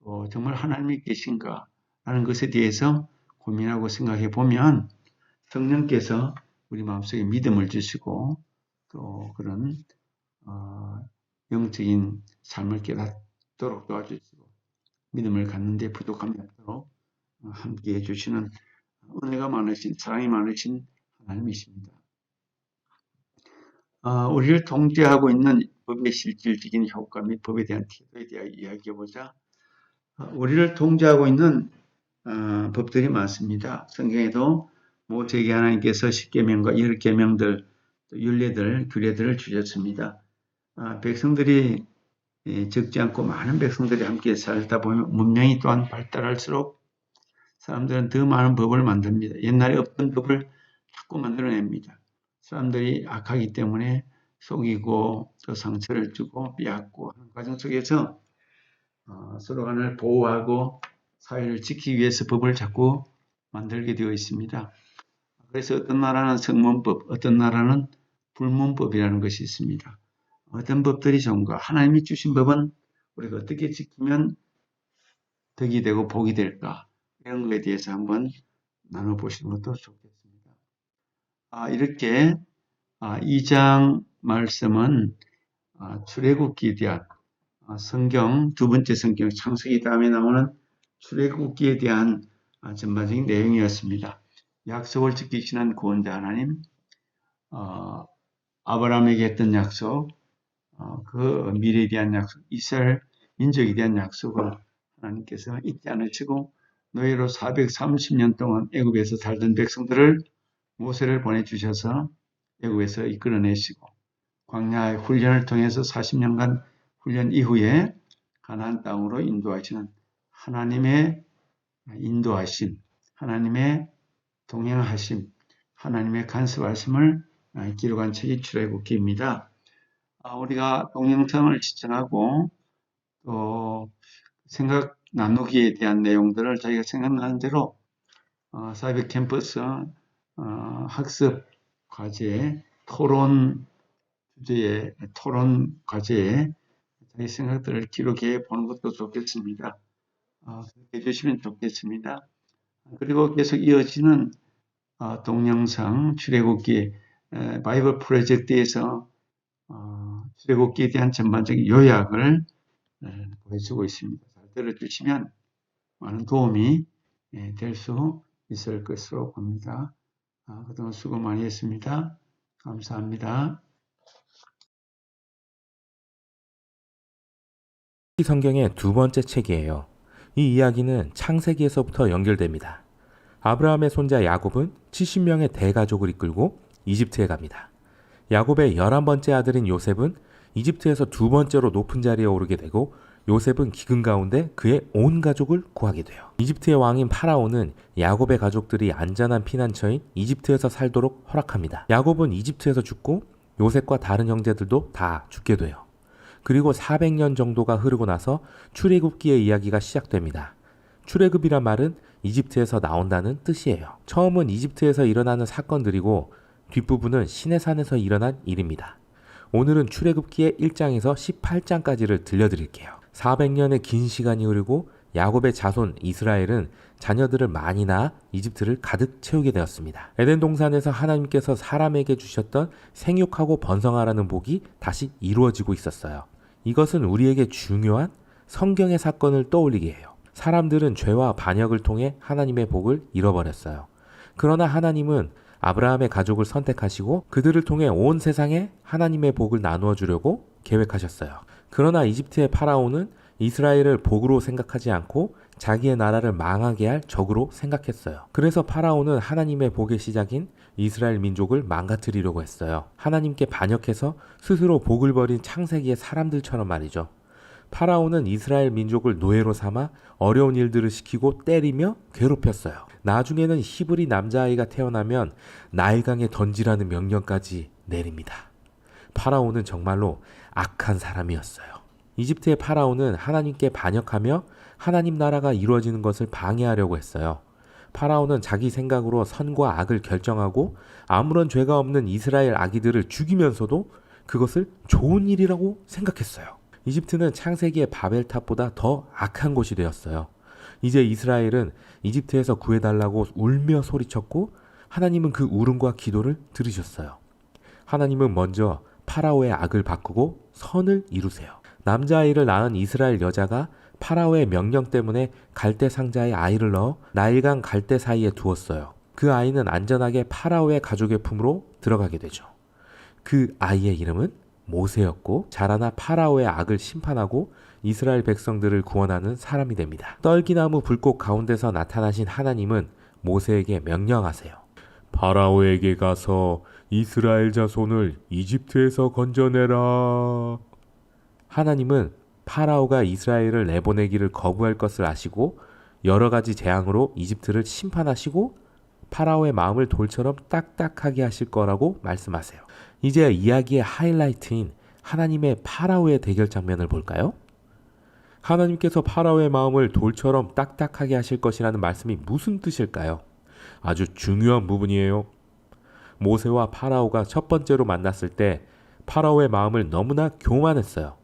또 정말 하나님이 계신가 라는 것에 대해서 고민하고 생각해 보면 성령께서 우리 마음속에 믿음을 주시고 또 그런 영적인 삶을 깨닫도록 도와주시고 믿음을 갖는 데 부족함이 없도록 함께 해주시는 은혜가 많으신 사랑이 많으신 하나님이십니다. 우리를 통제하고 있는 법의 실질적인 효과 및 법에 대한 태도에 대해 이야기해보자. 우리를 통제하고 있는 법들이 많습니다. 성경에도 모세에게 하나님께서 10계명과 10계명들, 율례들, 규례들을 주셨습니다. 백성들이 적지 않고 많은 백성들이 함께 살다 보면 문명이 또한 발달할수록 사람들은 더 많은 법을 만듭니다. 옛날에 없던 법을 자꾸 만들어냅니다. 사람들이 악하기 때문에 속이고 또 상처를 주고 빼앗고 하는 과정 속에서 서로 간을 보호하고 사회를 지키기 위해서 법을 자꾸 만들게 되어 있습니다. 그래서 어떤 나라는 성문법, 어떤 나라는 불문법이라는 것이 있습니다. 어떤 법들이 좋은가? 하나님이 주신 법은 우리가 어떻게 지키면 덕이 되고 복이 될까? 이런 것에 대해서 한번 나눠보시는 것도 좋겠습니다. 이렇게 2장 말씀은 출애굽기에 대한 성경 두 번째 성경 창세기 다음에 나오는 출애굽기에 대한 전반적인 내용이었습니다. 약속을 지키시는 구원자 하나님, 아브라함에게 했던 약속, 그 미래에 대한 약속, 이스라엘 민족에 대한 약속을 하나님께서 잊지 않으시고 노예로 430년 동안 애굽에서 살던 백성들을 모세를 보내주셔서 애굽에서 이끌어내시고 광야의 훈련을 통해서 40년간 훈련 이후에 가나안 땅으로 인도하시는 하나님의 인도하심, 하나님의 동행하심, 하나님의 간섭하심을 기록한 책이 출애굽기입니다. 우리가 동영상을 시청하고 또 생각 나누기에 대한 내용들을 자기가 생각나는 대로 사이버 캠퍼스 학습 과제, 토론 주제의 토론 과제에 자기 생각들을 기록해 보는 것도 좋겠습니다. 해주시면 좋겠습니다. 그리고 계속 이어지는 동영상 출애굽기 바이블 프로젝트에서 출애굽기에 대한 전반적인 요약을 보여주고 있습니다. 잘 들어주시면 많은 도움이 될 수 있을 것으로 봅니다. 그동안 수고 많이 했습니다. 감사합니다. 이 성경의 두 번째 책이에요. 이 이야기는 창세기에서부터 연결됩니다. 아브라함의 손자 야곱은 70명의 대가족을 이끌고 이집트에 갑니다. 야곱의 11번째 아들인 요셉은 이집트에서 두 번째로 높은 자리에 오르게 되고 요셉은 기근 가운데 그의 온 가족을 구하게 돼요. 이집트의 왕인 파라오는 야곱의 가족들이 안전한 피난처인 이집트에서 살도록 허락합니다. 야곱은 이집트에서 죽고 요셉과 다른 형제들도 다 죽게 돼요. 그리고 400년 정도가 흐르고 나서 출애굽기의 이야기가 시작됩니다. 출애굽이란 말은 이집트에서 나온다는 뜻이에요. 처음은 이집트에서 일어나는 사건들이고 뒷부분은 시내산에서 일어난 일입니다. 오늘은 출애굽기의 1장에서 18장까지를 들려드릴게요. 400년의 긴 시간이 흐르고 야곱의 자손 이스라엘은 자녀들을 많이 낳아 이집트를 가득 채우게 되었습니다. 에덴 동산에서 하나님께서 사람에게 주셨던 생육하고 번성하라는 복이 다시 이루어지고 있었어요. 이것은 우리에게 중요한 성경의 사건을 떠올리게 해요. 사람들은 죄와 반역을 통해 하나님의 복을 잃어버렸어요. 그러나 하나님은 아브라함의 가족을 선택하시고 그들을 통해 온 세상에 하나님의 복을 나누어 주려고 계획하셨어요. 그러나 이집트의 파라오는 이스라엘을 복으로 생각하지 않고 자기의 나라를 망하게 할 적으로 생각했어요. 그래서 파라오는 하나님의 복의 시작인 이스라엘 민족을 망가뜨리려고 했어요. 하나님께 반역해서 스스로 복을 버린 창세기의 사람들처럼 말이죠. 파라오는 이스라엘 민족을 노예로 삼아 어려운 일들을 시키고 때리며 괴롭혔어요. 나중에는 히브리 남자아이가 태어나면 나일강에 던지라는 명령까지 내립니다. 파라오는 정말로 악한 사람이었어요. 이집트의 파라오는 하나님께 반역하며 하나님 나라가 이루어지는 것을 방해하려고 했어요. 파라오는 자기 생각으로 선과 악을 결정하고 아무런 죄가 없는 이스라엘 아기들을 죽이면서도 그것을 좋은 일이라고 생각했어요. 이집트는 창세기의 바벨탑보다 더 악한 곳이 되었어요. 이제 이스라엘은 이집트에서 구해달라고 울며 소리쳤고 하나님은 그 울음과 기도를 들으셨어요. 하나님은 먼저 파라오의 악을 바꾸고 선을 이루세요. 남자아이를 낳은 이스라엘 여자가 파라오의 명령 때문에 갈대 상자에 아이를 넣어 나일강 갈대 사이에 두었어요. 그 아이는 안전하게 파라오의 가족의 품으로 들어가게 되죠. 그 아이의 이름은 모세였고 자라나 파라오의 악을 심판하고 이스라엘 백성들을 구원하는 사람이 됩니다. 떨기나무 불꽃 가운데서 나타나신 하나님은 모세에게 명령하세요. 파라오에게 가서 이스라엘 자손을 이집트에서 건져내라. 하나님은 파라오가 이스라엘을 내보내기를 거부할 것을 아시고 여러 가지 재앙으로 이집트를 심판하시고 파라오의 마음을 돌처럼 딱딱하게 하실 거라고 말씀하세요. 이제 이야기의 하이라이트인 하나님의 파라오의 대결 장면을 볼까요? 하나님께서 파라오의 마음을 돌처럼 딱딱하게 하실 것이라는 말씀이 무슨 뜻일까요? 아주 중요한 부분이에요. 모세와 파라오가 첫 번째로 만났을 때 파라오의 마음을 너무나 교만했어요.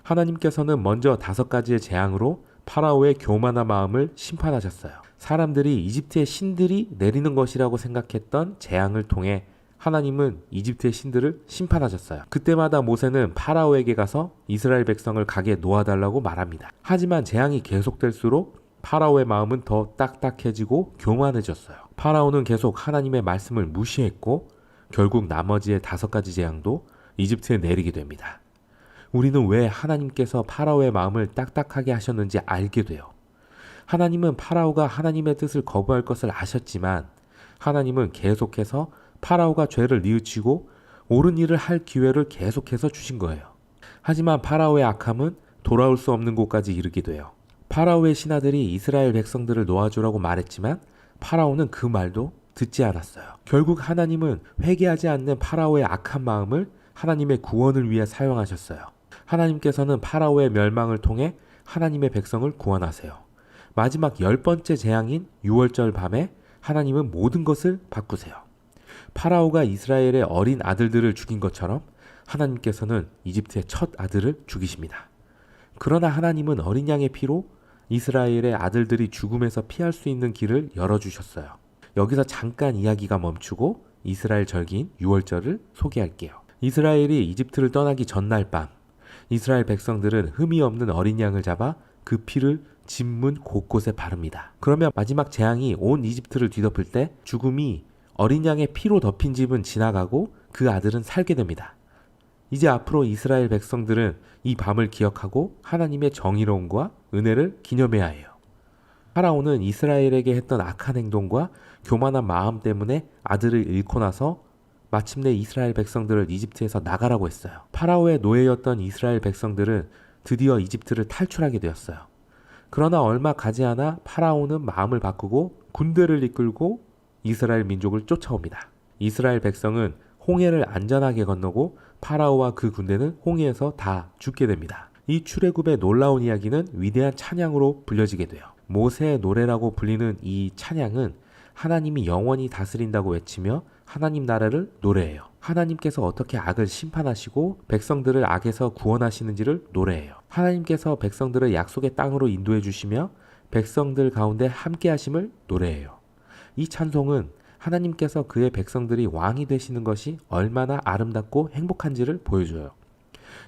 하나님께서는 먼저 5가지의 재앙으로 파라오의 교만한 마음을 심판하셨어요. 사람들이 이집트의 신들이 내리는 것이라고 생각했던 재앙을 통해 하나님은 이집트의 신들을 심판하셨어요. 그때마다 모세는 파라오에게 가서 이스라엘 백성을 가게 놓아달라고 말합니다. 하지만 재앙이 계속될수록 파라오의 마음은 더 딱딱해지고 교만해졌어요. 파라오는 계속 하나님의 말씀을 무시했고 결국 나머지의 5가지 재앙도 이집트에 내리게 됩니다. 우리는 왜 하나님께서 파라오의 마음을 딱딱하게 하셨는지 알게 돼요. 하나님은 파라오가 하나님의 뜻을 거부할 것을 아셨지만 하나님은 계속해서 파라오가 죄를 뉘우치고 옳은 일을 할 기회를 계속해서 주신 거예요. 하지만 파라오의 악함은 돌아올 수 없는 곳까지 이르게 돼요. 파라오의 신하들이 이스라엘 백성들을 놓아주라고 말했지만 파라오는 그 말도 듣지 않았어요. 결국 하나님은 회개하지 않는 파라오의 악한 마음을 하나님의 구원을 위해 사용하셨어요. 하나님께서는 파라오의 멸망을 통해 하나님의 백성을 구원하세요. 마지막 10번째 재앙인 6월절 밤에 하나님은 모든 것을 바꾸세요. 파라오가 이스라엘의 어린 아들들을 죽인 것처럼 하나님께서는 이집트의 첫 아들을 죽이십니다. 그러나 하나님은 어린 양의 피로 이스라엘의 아들들이 죽음에서 피할 수 있는 길을 열어주셨어요. 여기서 잠깐 이야기가 멈추고 이스라엘 절기인 6월절을 소개할게요. 이스라엘이 이집트를 떠나기 전날 밤 이스라엘 백성들은 흠이 없는 어린 양을 잡아 그 피를 진문 곳곳에 바릅니다. 그러면 마지막 재앙이 온 이집트를 뒤덮을 때 죽음이 어린 양의 피로 덮인 집은 지나가고 그 아들은 살게 됩니다. 이제 앞으로 이스라엘 백성들은 이 밤을 기억하고 하나님의 정의로움과 은혜를 기념해야 해요. 파라오는 이스라엘에게 했던 악한 행동과 교만한 마음 때문에 아들을 잃고 나서 마침내 이스라엘 백성들을 이집트에서 나가라고 했어요. 파라오의 노예였던 이스라엘 백성들은 드디어 이집트를 탈출하게 되었어요. 그러나 얼마 가지 않아 파라오는 마음을 바꾸고 군대를 이끌고 이스라엘 민족을 쫓아옵니다. 이스라엘 백성은 홍해를 안전하게 건너고 파라오와 그 군대는 홍해에서 다 죽게 됩니다. 이 출애굽의 놀라운 이야기는 위대한 찬양으로 불려지게 돼요. 모세의 노래라고 불리는 이 찬양은 하나님이 영원히 다스린다고 외치며 하나님 나라를 노래해요. 하나님께서 어떻게 악을 심판하시고 백성들을 악에서 구원하시는지를 노래해요. 하나님께서 백성들을 약속의 땅으로 인도해 주시며 백성들 가운데 함께 하심을 노래해요. 이 찬송은 하나님께서 그의 백성들이 왕이 되시는 것이 얼마나 아름답고 행복한지를 보여줘요.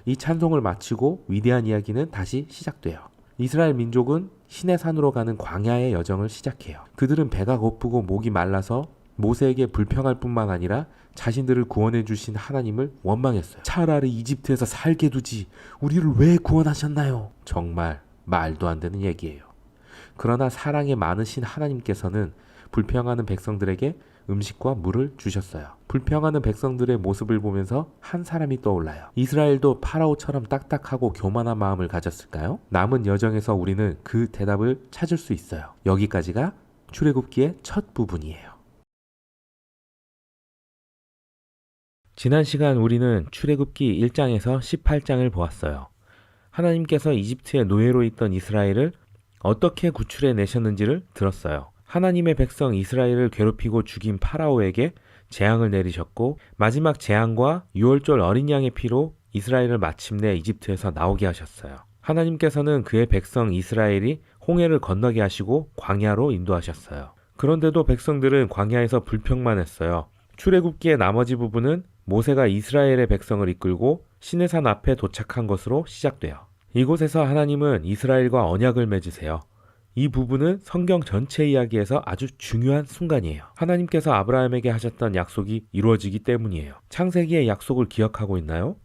이 찬송을 마치고 위대한 이야기는 다시 시작돼요. 이스라엘 민족은 시내산으로 가는 광야의 여정을 시작해요. 그들은 배가 고프고 목이 말라서 모세에게 불평할 뿐만 아니라 자신들을 구원해 주신 하나님을 원망했어요. 차라리 이집트에서 살게 두지 우리를 왜 구원하셨나요? 정말 말도 안 되는 얘기예요. 그러나 사랑이 많으신 하나님께서는 불평하는 백성들에게 음식과 물을 주셨어요. 불평하는 백성들의 모습을 보면서 한 사람이 떠올라요. 이스라엘도 파라오처럼 딱딱하고 교만한 마음을 가졌을까요? 남은 여정에서 우리는 그 대답을 찾을 수 있어요. 여기까지가 출애굽기의 첫 부분이에요. 지난 시간 우리는 출애굽기 1장에서 18장을 보았어요. 하나님께서 이집트의 노예로 있던 이스라엘을 어떻게 구출해 내셨는지를 들었어요. 하나님의 백성 이스라엘을 괴롭히고 죽인 파라오에게 재앙을 내리셨고 마지막 재앙과 유월절 어린 양의 피로 이스라엘을 마침내 이집트에서 나오게 하셨어요. 하나님께서는 그의 백성 이스라엘이 홍해를 건너게 하시고 광야로 인도하셨어요. 그런데도 백성들은 광야에서 불평만 했어요. 출애굽기의 나머지 부분은 모세가 이스라엘의 백성을 이끌고 시내산 앞에 도착한 것으로 시작돼요. 이곳에서 하나님은 이스라엘과 언약을 맺으세요. 이 부분은 성경 전체 이야기에서 아주 중요한 순간이에요. 하나님께서 아브라함에게 하셨던 약속이 이루어지기 때문이에요. 창세기의 약속을 기억하고 있나요?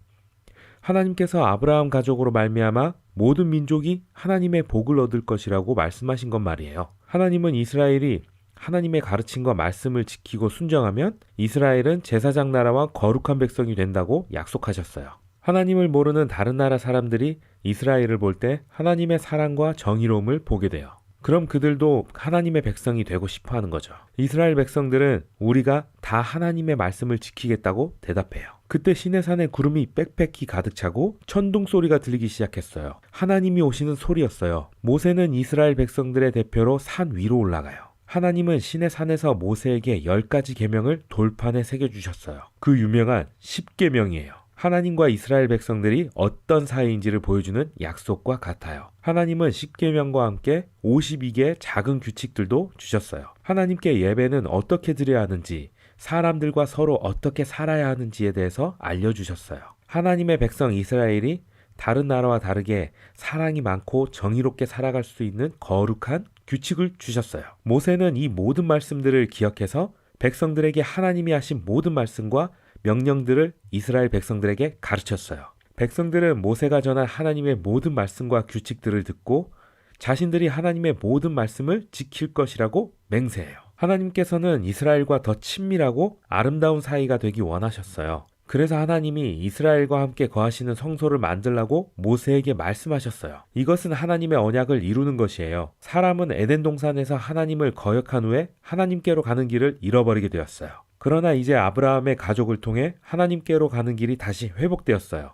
하나님께서 아브라함 가족으로 말미암아 모든 민족이 하나님의 복을 얻을 것이라고 말씀하신 것 말이에요. 하나님은 이스라엘이 하나님의 가르침과 말씀을 지키고 순종하면 이스라엘은 제사장 나라와 거룩한 백성이 된다고 약속하셨어요. 하나님을 모르는 다른 나라 사람들이 이스라엘을 볼 때 하나님의 사랑과 정의로움을 보게 돼요. 그럼 그들도 하나님의 백성이 되고 싶어 하는 거죠. 이스라엘 백성들은 우리가 다 하나님의 말씀을 지키겠다고 대답해요. 그때 시내산에 구름이 빽빽히 가득 차고 천둥 소리가 들리기 시작했어요. 하나님이 오시는 소리였어요. 모세는 이스라엘 백성들의 대표로 산 위로 올라가요. 하나님은 시내산에서 모세에게 10가지 계명을 돌판에 새겨주셨어요. 그 유명한 10계명이에요. 하나님과 이스라엘 백성들이 어떤 사이인지를 보여주는 약속과 같아요. 하나님은 10계명과 함께 52개의 작은 규칙들도 주셨어요. 하나님께 예배는 어떻게 드려야 하는지, 사람들과 서로 어떻게 살아야 하는지에 대해서 알려주셨어요. 하나님의 백성 이스라엘이 다른 나라와 다르게 사랑이 많고 정의롭게 살아갈 수 있는 거룩한 규칙을 주셨어요. 모세는 이 모든 말씀들을 기억해서 백성들에게 하나님이 하신 모든 말씀과 명령들을 이스라엘 백성들에게 가르쳤어요. 백성들은 모세가 전한 하나님의 모든 말씀과 규칙들을 듣고 자신들이 하나님의 모든 말씀을 지킬 것이라고 맹세해요. 하나님께서는 이스라엘과 더 친밀하고 아름다운 사이가 되기 원하셨어요. 그래서 하나님이 이스라엘과 함께 거하시는 성소를 만들라고 모세에게 말씀하셨어요. 이것은 하나님의 언약을 이루는 것이에요. 사람은 에덴 동산에서 하나님을 거역한 후에 하나님께로 가는 길을 잃어버리게 되었어요. 그러나 이제 아브라함의 가족을 통해 하나님께로 가는 길이 다시 회복되었어요.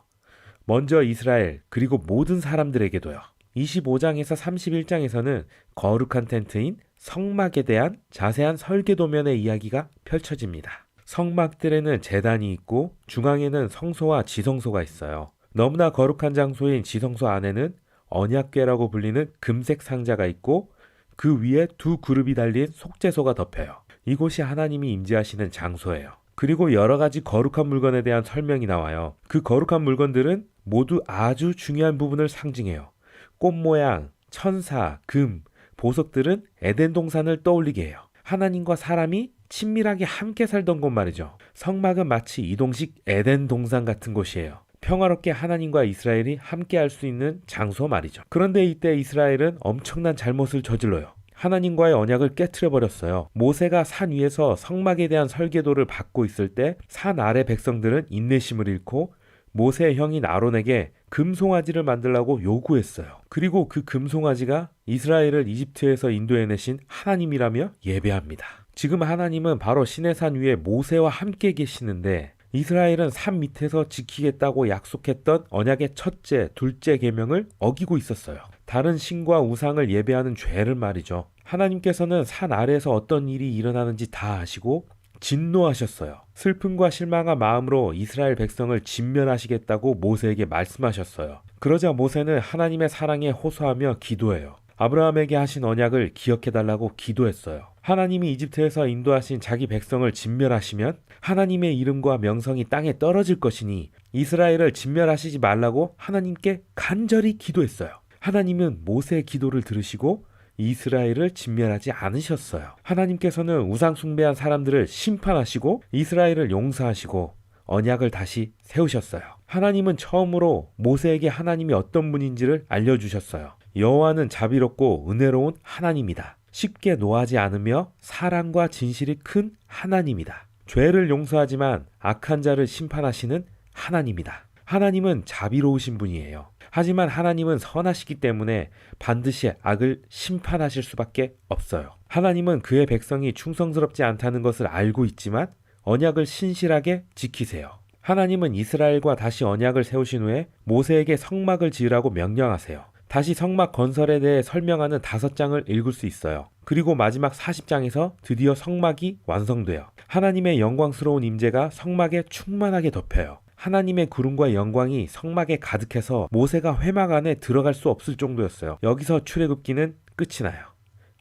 먼저 이스라엘 그리고 모든 사람들에게도요. 25장에서 31장에서는 거룩한 텐트인 성막에 대한 자세한 설계도면의 이야기가 펼쳐집니다. 성막들에는 제단이 있고 중앙에는 성소와 지성소가 있어요. 너무나 거룩한 장소인 지성소 안에는 언약궤라고 불리는 금색 상자가 있고 그 위에 두 그룹이 달린 속죄소가 덮여요. 이곳이 하나님이 임재하시는 장소예요. 그리고 여러 가지 거룩한 물건에 대한 설명이 나와요. 그 거룩한 물건들은 모두 아주 중요한 부분을 상징해요. 꽃 모양, 천사, 금, 보석들은 에덴 동산을 떠올리게 해요. 하나님과 사람이 친밀하게 함께 살던 곳 말이죠. 성막은 마치 이동식 에덴 동산 같은 곳이에요. 평화롭게 하나님과 이스라엘이 함께할 수 있는 장소 말이죠. 그런데 이때 이스라엘은 엄청난 잘못을 저질러요. 하나님과의 언약을 깨트려 버렸어요. 모세가 산 위에서 성막에 대한 설계도를 받고 있을 때 산 아래 백성들은 인내심을 잃고 모세의 형인 아론에게 금송아지를 만들라고 요구했어요. 그리고 그 금송아지가 이스라엘을 이집트에서 인도해내신 하나님이라며 예배합니다. 지금 하나님은 바로 시내산 위에 모세와 함께 계시는데 이스라엘은 산 밑에서 지키겠다고 약속했던 언약의 첫째, 둘째 계명을 어기고 있었어요. 다른 신과 우상을 예배하는 죄를 말이죠. 하나님께서는 산 아래에서 어떤 일이 일어나는지 다 아시고 진노하셨어요. 슬픔과 실망한 마음으로 이스라엘 백성을 진멸하시겠다고 모세에게 말씀하셨어요. 그러자 모세는 하나님의 사랑에 호소하며 기도해요. 아브라함에게 하신 언약을 기억해달라고 기도했어요. 하나님이 이집트에서 인도하신 자기 백성을 진멸하시면 하나님의 이름과 명성이 땅에 떨어질 것이니 이스라엘을 진멸하시지 말라고 하나님께 간절히 기도했어요. 하나님은 모세의 기도를 들으시고 이스라엘을 진멸하지 않으셨어요. 하나님께서는 우상 숭배한 사람들을 심판하시고 이스라엘을 용서하시고 언약을 다시 세우셨어요. 하나님은 처음으로 모세에게 하나님이 어떤 분인지를 알려주셨어요. 여호와는 자비롭고 은혜로운 하나님이다. 쉽게 노하지 않으며 사랑과 진실이 큰 하나님이다. 죄를 용서하지만 악한 자를 심판하시는 하나님이다. 하나님은 자비로우신 분이에요. 하지만 하나님은 선하시기 때문에 반드시 악을 심판하실 수밖에 없어요. 하나님은 그의 백성이 충성스럽지 않다는 것을 알고 있지만 언약을 신실하게 지키세요. 하나님은 이스라엘과 다시 언약을 세우신 후에 모세에게 성막을 지으라고 명령하세요. 다시 성막 건설에 대해 설명하는 5장을 읽을 수 있어요. 그리고 마지막 40장에서 드디어 성막이 완성돼요. 하나님의 영광스러운 임재가 성막에 충만하게 덮여요. 하나님의 구름과 영광이 성막에 가득해서 모세가 회막 안에 들어갈 수 없을 정도였어요. 여기서 출애굽기는 끝이 나요.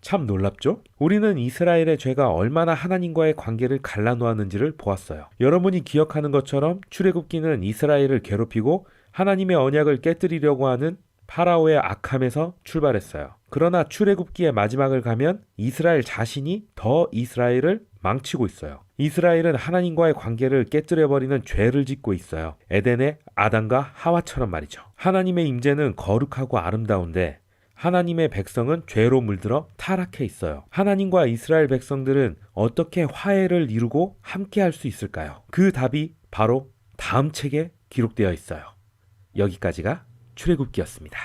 참 놀랍죠? 우리는 이스라엘의 죄가 얼마나 하나님과의 관계를 갈라놓았는지를 보았어요. 여러분이 기억하는 것처럼 출애굽기는 이스라엘을 괴롭히고 하나님의 언약을 깨뜨리려고 하는 파라오의 악함에서 출발했어요. 그러나 출애굽기의 마지막을 가면 이스라엘 자신이 더 이스라엘을 망치고 있어요. 이스라엘은 하나님과의 관계를 깨뜨려버리는 죄를 짓고 있어요. 에덴의 아담과 하와처럼 말이죠. 하나님의 임재는 거룩하고 아름다운데 하나님의 백성은 죄로 물들어 타락해 있어요. 하나님과 이스라엘 백성들은 어떻게 화해를 이루고 함께할 수 있을까요? 그 답이 바로 다음 책에 기록되어 있어요. 여기까지가 출애굽기였습니다.